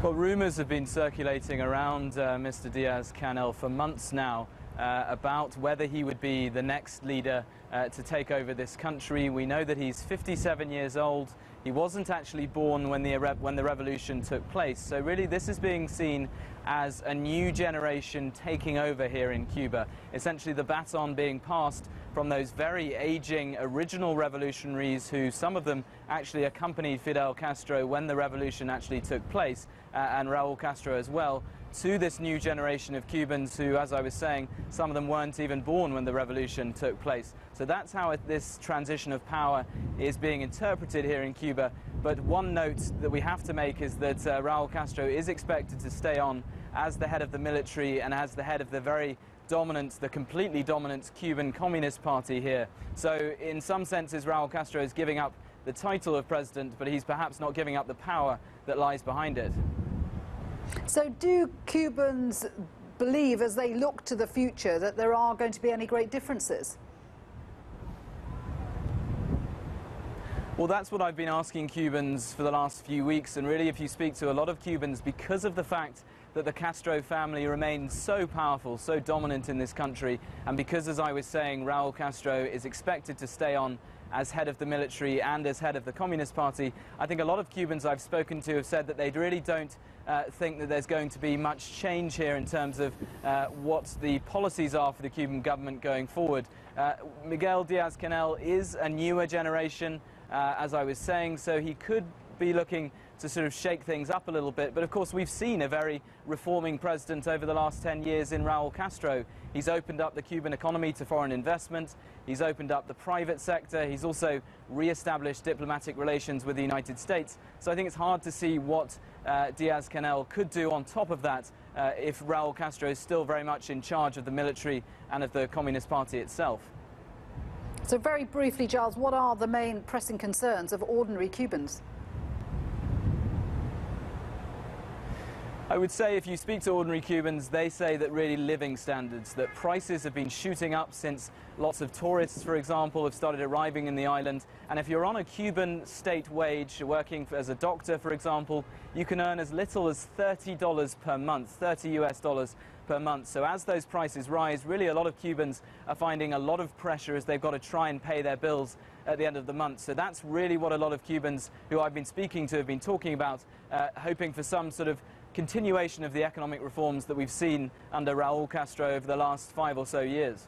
Well, rumours have been circulating around Mr. Diaz-Canel for months now about whether he would be the next leader to take over this country. We know that he's 57 years old. He wasn't actually born when the revolution took place. So really this is being seen as a new generation taking over here in Cuba. Essentially the baton being passed from those very aging original revolutionaries who, some of them actually accompanied Fidel Castro when the revolution actually took place, and Raul Castro as well, to this new generation of Cubans who, as I was saying, some of them weren't even born when the revolution took place. So that's how this transition of power is being interpreted here in Cuba. But one note that we have to make is that Raul Castro is expected to stay on as the head of the military and as the head of the very dominant, the completely dominant Cuban Communist Party here. So in some senses Raul Castro is giving up the title of president, but he's perhaps not giving up the power that lies behind it. So do Cubans believe, as they look to the future, that there are going to be any great differences? Well, that's what I've been asking Cubans for the last few weeks, and really if you speak to a lot of Cubans, because of the fact that the Castro family remains so powerful, so dominant in this country, and because, as I was saying, Raul Castro is expected to stay on as head of the military and as head of the Communist Party, I think a lot of Cubans I've spoken to have said that they really don't think that there's going to be much change here in terms of what the policies are for the Cuban government going forward. Miguel Diaz-Canel is a newer generation, as I was saying, so he could be looking to sort of shake things up a little bit. But of course we've seen a very reforming president over the last 10 years in Raul Castro. He's opened up the Cuban economy to foreign investment, he's opened up the private sector, he's also re-established diplomatic relations with the United States. So I think it's hard to see what Diaz-Canel could do on top of that if Raul Castro is still very much in charge of the military and of the Communist Party itself. So very briefly, Giles, what are the main pressing concerns of ordinary Cubans? I would say if you speak to ordinary Cubans, they say that really living standards, that prices have been shooting up since lots of tourists, for example, have started arriving in the island. And if you're on a Cuban state wage, working as a doctor, for example, you can earn as little as $30 per month, 30 US dollars per month. So as those prices rise, really a lot of Cubans are finding a lot of pressure as they've got to try and pay their bills at the end of the month. So that's really what a lot of Cubans who I've been speaking to have been talking about, hoping for some sort of continuation of the economic reforms that we've seen under Raul Castro over the last 5 or so years.